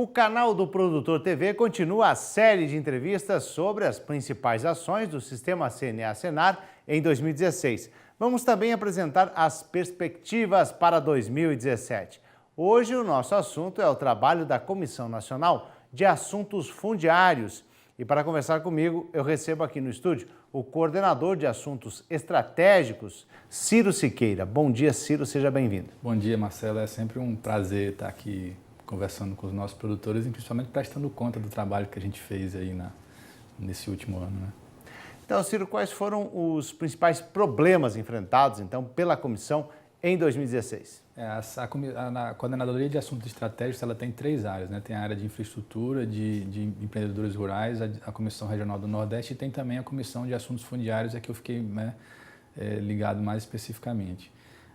O canal do Produtor TV continua a série de entrevistas sobre as principais ações do Sistema CNA-Senar em 2016. Vamos também apresentar as perspectivas para 2017. Hoje o nosso assunto é o trabalho da Comissão Nacional de Assuntos Fundiários. E para conversar comigo, eu recebo aqui no estúdio o coordenador de assuntos estratégicos, Ciro Siqueira. Bom dia, Ciro, seja bem-vindo. Bom dia, Marcelo. É sempre um prazer estar aqui conversando com os nossos produtores e principalmente prestando conta do trabalho que a gente fez aí nesse último ano, né? Então, Ciro, quais foram os principais problemas enfrentados, então, pela comissão em 2016? A Coordenadoria de Assuntos Estratégicos ela tem três áreas, né? Tem a área de infraestrutura, de empreendedores rurais, a Comissão Regional do Nordeste e tem também a Comissão de Assuntos Fundiários, que eu fiquei ligado mais especificamente.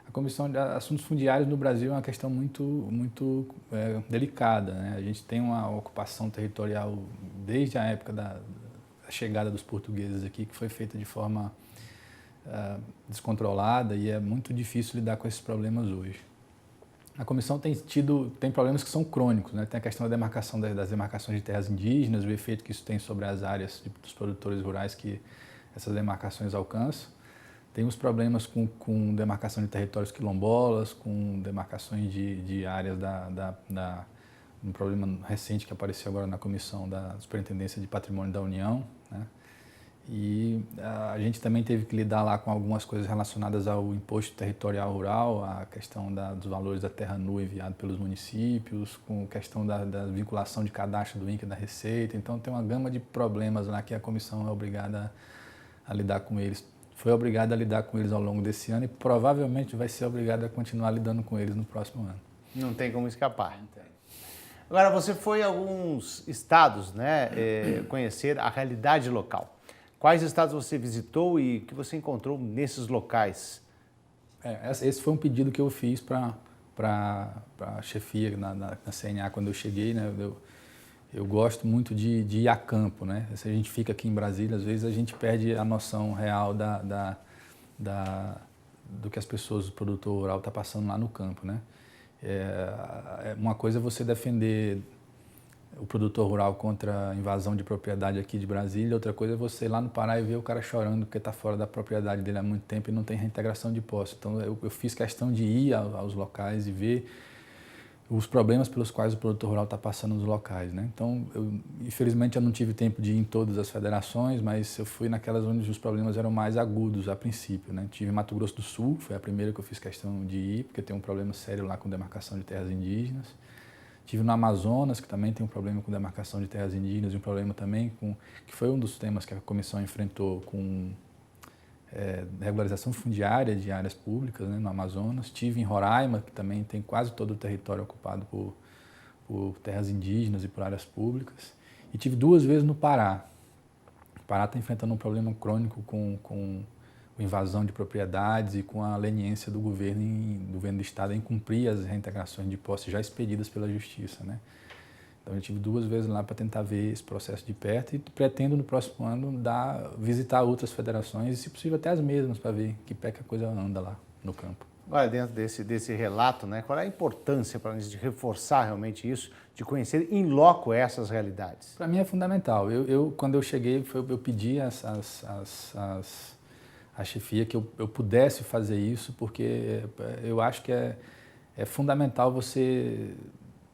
A Comissão de Assuntos Fundiários no Brasil é uma questão muito delicada, né? A gente tem uma ocupação territorial desde a época da chegada dos portugueses aqui, que foi feita de forma descontrolada e é muito difícil lidar com esses problemas hoje. A comissão tem problemas que são crônicos, né? Tem a questão da demarcação das demarcações de terras indígenas, o efeito que isso tem sobre as áreas dos produtores rurais que essas demarcações alcançam. Tem os problemas com demarcação de territórios quilombolas, com demarcações de áreas um problema recente que apareceu agora na comissão da Superintendência de Patrimônio da União, né? E a gente também teve que lidar lá com algumas coisas relacionadas ao imposto territorial rural, a questão dos valores da terra nua enviado pelos municípios, com a questão da vinculação de cadastro do INCRA da Receita. Então tem uma gama de problemas lá que a comissão é obrigada a lidar com eles. Foi obrigada a lidar com eles ao longo desse ano e provavelmente vai ser obrigada a continuar lidando com eles no próximo ano. Não tem como escapar. Não tem. Agora, você foi a alguns estados, né, conhecer a realidade local. Quais estados você visitou e o que você encontrou nesses locais? Esse foi um pedido que eu fiz para a chefia na CNA quando eu cheguei, né? Eu gosto muito de ir a campo, né? Se a gente fica aqui em Brasília, às vezes a gente perde a noção real do que as pessoas, o produtor rural está passando lá no campo, né? Uma coisa é você defender o produtor rural contra a invasão de propriedade aqui de Brasília, outra coisa é você ir lá no Pará e ver o cara chorando porque está fora da propriedade dele há muito tempo e não tem reintegração de posse. Então eu fiz questão de ir aos locais e ver os problemas pelos quais o produtor rural está passando nos locais, né? Então, infelizmente eu não tive tempo de ir em todas as federações, mas eu fui naquelas onde os problemas eram mais agudos a princípio, né? Tive em Mato Grosso do Sul, foi a primeira que eu fiz questão de ir, porque tem um problema sério lá com demarcação de terras indígenas. Tive no Amazonas, que também tem um problema com demarcação de terras indígenas e um problema também que foi um dos temas que a comissão enfrentou com regularização fundiária de áreas públicas, né, no Amazonas. Tive em Roraima, que também tem quase todo o território ocupado por terras indígenas e por áreas públicas. E tive duas vezes no Pará. O Pará está enfrentando um problema crônico com invasão de propriedades e com a leniência do governo do estado em cumprir as reintegrações de posse já expedidas pela justiça, né? Então eu tive duas vezes lá para tentar ver esse processo de perto e pretendo no próximo ano visitar outras federações e, se possível, até as mesmas para ver que pé que a coisa anda lá no campo. Agora, dentro desse relato, né, qual é a importância para a gente reforçar realmente isso, de conhecer in loco essas realidades? Para mim é fundamental. Quando eu cheguei, eu pedi a chefia que eu pudesse fazer isso, porque eu acho que é fundamental você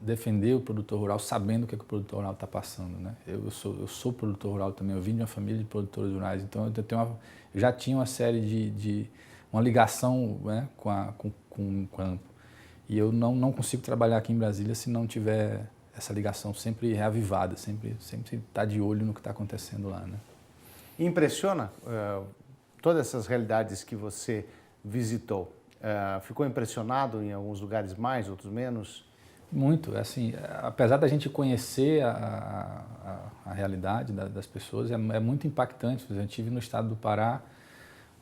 defender o produtor rural sabendo o que o produtor rural está passando, né? Eu sou produtor rural também, eu vim de uma família de produtores rurais, então eu já tinha uma série uma ligação, né, com o campo. E eu não consigo trabalhar aqui em Brasília se não tiver essa ligação sempre reavivada, sempre estar de olho no que está acontecendo lá, né? Impressiona todas essas realidades que você visitou? Ficou impressionado em alguns lugares mais, outros menos? Muito, assim, apesar da gente conhecer a realidade das pessoas, é muito impactante. Eu estive no estado do Pará,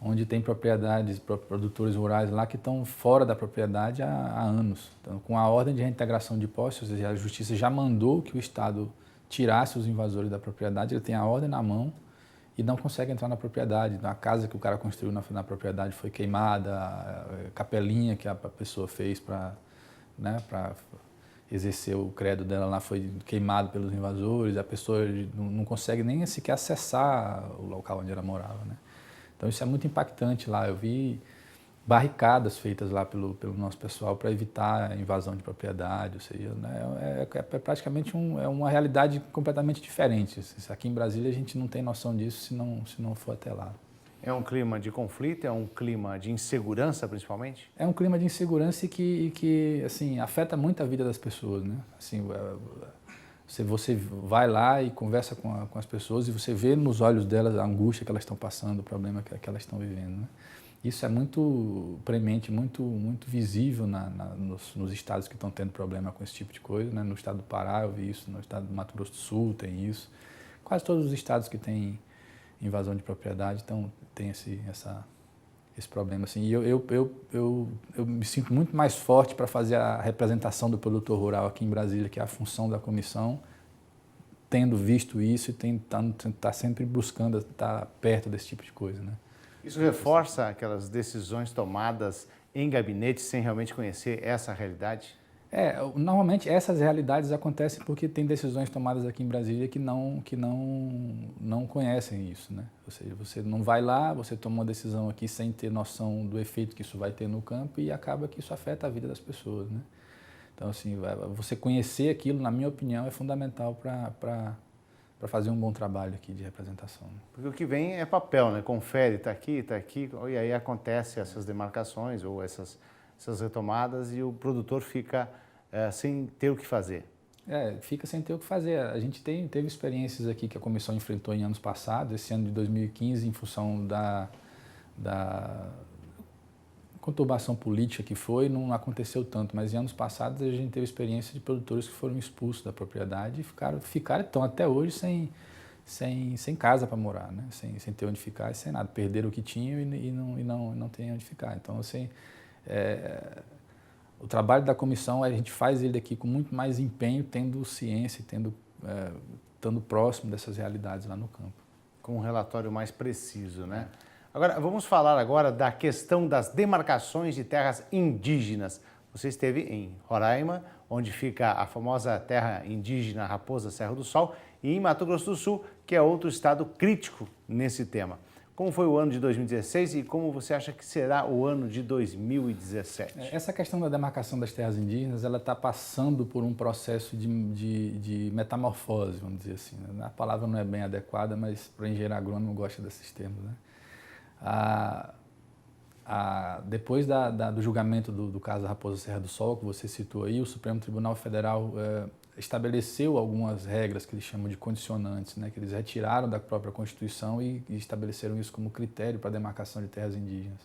onde tem propriedades, produtores rurais lá que estão fora da propriedade há anos. Então, com a ordem de reintegração de posse, ou seja, a justiça já mandou que o estado tirasse os invasores da propriedade, ele tem a ordem na mão e não consegue entrar na propriedade. A casa que o cara construiu na propriedade foi queimada, a capelinha que a pessoa fez para exercer o credo dela lá foi queimado pelos invasores, a pessoa não consegue nem sequer acessar o local onde ela morava, né? Então isso é muito impactante lá. Eu vi barricadas feitas lá pelo nosso pessoal para evitar a invasão de propriedade, ou seja, né, é praticamente uma realidade completamente diferente. Aqui em Brasília a gente não tem noção disso se não for até lá. É um clima de conflito, é um clima de insegurança, principalmente? É um clima de insegurança que assim, afeta muito a vida das pessoas, né? Assim, você vai lá e conversa com as pessoas e você vê nos olhos delas a angústia que elas estão passando, o problema que elas estão vivendo, né? Isso é muito premente, muito visível nos estados que estão tendo problema com esse tipo de coisa, né? No estado do Pará eu vi isso, no estado do Mato Grosso do Sul tem isso. Quase todos os estados que têm invasão de propriedade tem esse problema. Assim. E eu me sinto muito mais forte para fazer a representação do produtor rural aqui em Brasília, que é a função da comissão, tendo visto isso e tá sempre buscando estar perto desse tipo de coisa, né? Isso reforça aquelas decisões tomadas em gabinete sem realmente conhecer essa realidade? Normalmente essas realidades acontecem porque tem decisões tomadas aqui em Brasília que não conhecem isso, né? Ou seja, você não vai lá, você toma uma decisão aqui sem ter noção do efeito que isso vai ter no campo e acaba que isso afeta a vida das pessoas, né? Então, assim, você conhecer aquilo, na minha opinião, é fundamental para fazer um bom trabalho aqui de representação. Né? Porque o que vem é papel, né? Confere, está aqui, e aí acontece essas demarcações ou essas retomadas e o produtor fica sem ter o que fazer. Fica sem ter o que fazer. A gente teve experiências aqui que a comissão enfrentou em anos passados, esse ano de 2015, em função da conturbação política que foi, não aconteceu tanto, mas em anos passados a gente teve experiência de produtores que foram expulsos da propriedade e estão até hoje sem casa para morar, né? Sem ter onde ficar e sem nada. Perderam o que tinham e não tem onde ficar. Então, assim, o trabalho da comissão, a gente faz ele aqui com muito mais empenho, tendo ciência, estando próximo dessas realidades lá no campo. Com um relatório mais preciso, né? Agora, vamos falar agora da questão das demarcações de terras indígenas. Você esteve em Roraima, onde fica a famosa terra indígena Raposa Serra do Sol, e em Mato Grosso do Sul, que é outro estado crítico nesse tema. Como foi o ano de 2016 e como você acha que será o ano de 2017? Essa questão da demarcação das terras indígenas, ela está passando por um processo de metamorfose, vamos dizer assim. Né? A palavra não é bem adequada, mas para o engenheiro agrônomo gosta desses termos, né? Depois do julgamento do caso da Raposa Serra do Sol, que você citou aí, o Supremo Tribunal Federal estabeleceu algumas regras que eles chamam de condicionantes, né, que eles retiraram da própria Constituição e estabeleceram isso como critério para a demarcação de terras indígenas.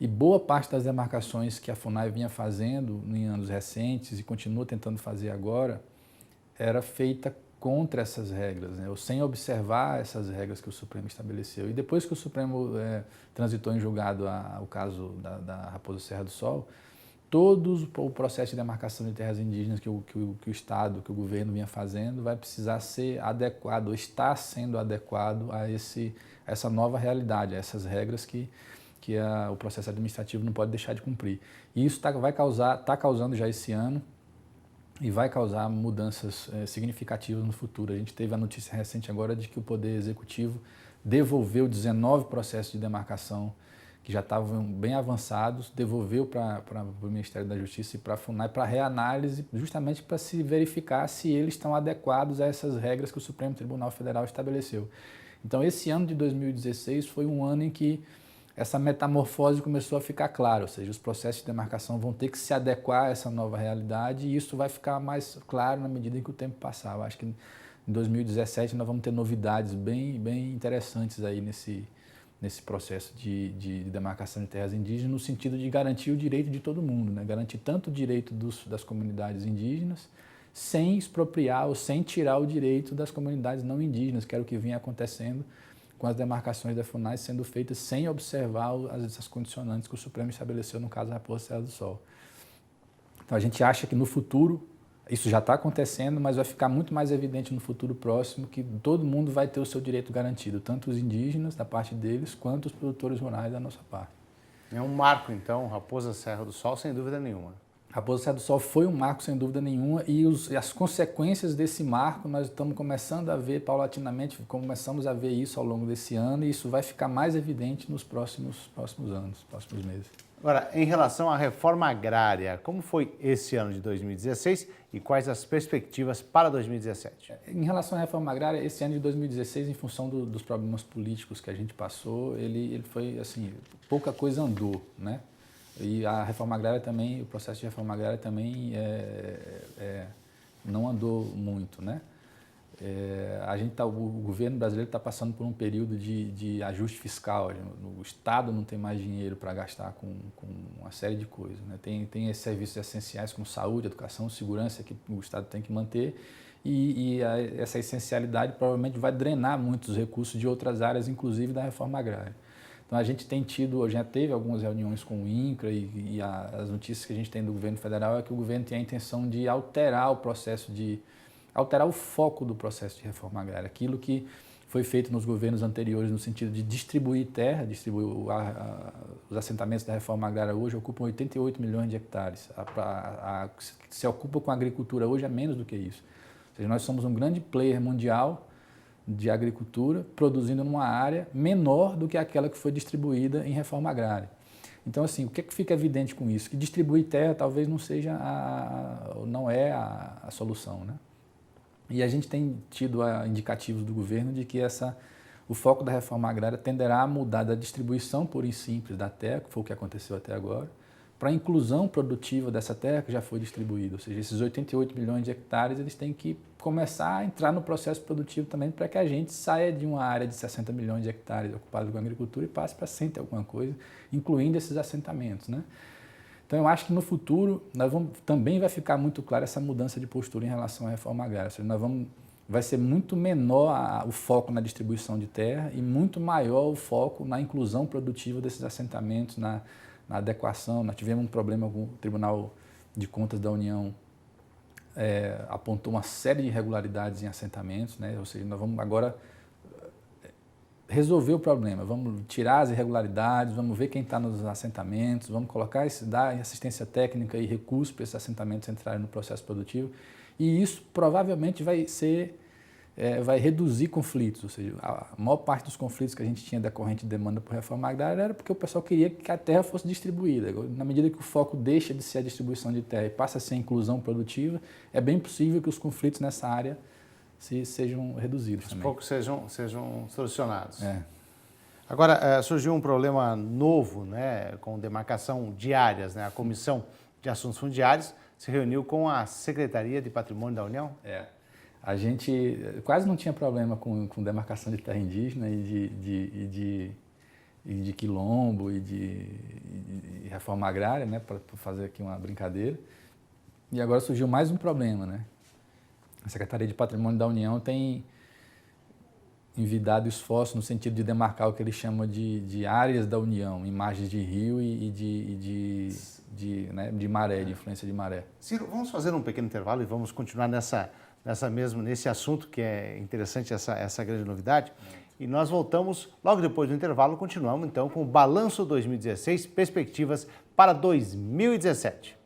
E boa parte das demarcações que a FUNAI vinha fazendo em anos recentes e continua tentando fazer agora, era feita contra essas regras, né, ou sem observar essas regras que o Supremo estabeleceu. E depois que o Supremo transitou em julgado o caso da Raposa Serra do Sol, todo o processo de demarcação de terras indígenas que o Estado, que o governo vinha fazendo, vai precisar ser adequado, ou está sendo adequado a essa nova realidade, a essas regras que o processo administrativo não pode deixar de cumprir. E isso está causando já esse ano e vai causar mudanças significativas no futuro. A gente teve a notícia recente agora de que o Poder Executivo devolveu 19 processos de demarcação que já estavam bem avançados, devolveu para o Ministério da Justiça e para a FUNAI para reanálise, justamente para se verificar se eles estão adequados a essas regras que o Supremo Tribunal Federal estabeleceu. Então, esse ano de 2016 foi um ano em que essa metamorfose começou a ficar clara, ou seja, os processos de demarcação vão ter que se adequar a essa nova realidade e isso vai ficar mais claro na medida em que o tempo passar. Eu acho que em 2017 nós vamos ter novidades bem interessantes aí nesse processo de demarcação de terras indígenas, no sentido de garantir o direito de todo mundo, né? Garantir tanto o direito das comunidades indígenas, sem expropriar ou sem tirar o direito das comunidades não indígenas, que era o que vinha acontecendo com as demarcações da FUNAI sendo feitas sem observar essas condicionantes que o Supremo estabeleceu no caso da Raposa Serra do Sol. Então a gente acha que no futuro, isso já está acontecendo, mas vai ficar muito mais evidente no futuro próximo que todo mundo vai ter o seu direito garantido, tanto os indígenas, da parte deles, quanto os produtores rurais da nossa parte. É um marco, então, Raposa Serra do Sol, sem dúvida nenhuma. Raposa Serra do Sol foi um marco, sem dúvida nenhuma, e as consequências desse marco nós estamos começando a ver paulatinamente, começamos a ver isso ao longo desse ano, e isso vai ficar mais evidente nos próximos anos, próximos meses. Agora, em relação à reforma agrária, como foi esse ano de 2016 e quais as perspectivas para 2017? Em relação à reforma agrária, esse ano de 2016, em função dos problemas políticos que a gente passou, ele foi assim, pouca coisa andou, né? E a reforma agrária também, o processo de reforma agrária também não andou muito, né? O governo brasileiro está passando por um período de ajuste fiscal. O Estado não tem mais dinheiro para gastar com uma série de coisas, né? Tem esses serviços essenciais como saúde, educação, segurança que o Estado tem que manter essa essencialidade provavelmente vai drenar muitos recursos de outras áreas, inclusive da reforma agrária. Então a gente já teve algumas reuniões com o INCRA e as notícias que a gente tem do governo federal é que o governo tem a intenção de alterar o foco do processo de reforma agrária. Aquilo que foi feito nos governos anteriores no sentido de distribuir terra, os assentamentos da reforma agrária hoje ocupam 88 milhões de hectares. Que se ocupa com a agricultura hoje é menos do que isso. Ou seja, nós somos um grande player mundial de agricultura, produzindo numa área menor do que aquela que foi distribuída em reforma agrária. Então, assim, o que fica evidente com isso? Que distribuir terra talvez não é a solução, né? E a gente tem tido indicativos do governo de que o foco da reforma agrária tenderá a mudar da distribuição pura e simples da terra, que foi o que aconteceu até agora, para a inclusão produtiva dessa terra que já foi distribuída. Ou seja, esses 88 milhões de hectares, eles têm que começar a entrar no processo produtivo também para que a gente saia de uma área de 60 milhões de hectares ocupada com a agricultura e passe para 100 alguma coisa, incluindo esses assentamentos, né? Então, eu acho que no futuro também vai ficar muito clara essa mudança de postura em relação à reforma agrária. Ou seja, vai ser muito menor o foco na distribuição de terra e muito maior o foco na inclusão produtiva desses assentamentos, na adequação. Nós tivemos um problema com o Tribunal de Contas da União, apontou uma série de irregularidades em assentamentos, né? Ou seja, nós vamos agora resolver o problema, vamos tirar as irregularidades, vamos ver quem está nos assentamentos, vamos dar assistência técnica e recursos para esses assentamentos entrarem no processo produtivo, e isso provavelmente vai reduzir conflitos. Ou seja, a maior parte dos conflitos que a gente tinha decorrente de demanda por reforma agrária era porque o pessoal queria que a terra fosse distribuída. Na medida que o foco deixa de ser a distribuição de terra e passa a ser a inclusão produtiva, é bem possível que os conflitos nessa área sejam reduzidos. Aos poucos sejam solucionados. Agora, surgiu um problema novo, né, com demarcação de áreas, né? A Comissão de Assuntos Fundiários se reuniu com a Secretaria de Patrimônio da União? A gente quase não tinha problema com demarcação de terra indígena e de quilombo e de reforma agrária, né, para fazer aqui uma brincadeira. E agora surgiu mais um problema, né? A Secretaria de Patrimônio da União tem envidado esforço no sentido de demarcar o que eles chamam de áreas da União, imagens de rio e de maré, de influência de maré. Ciro, vamos fazer um pequeno intervalo e vamos continuar nesse assunto que é interessante, essa grande novidade. E nós voltamos logo depois do intervalo, continuamos então com o Balanço 2016, perspectivas para 2017.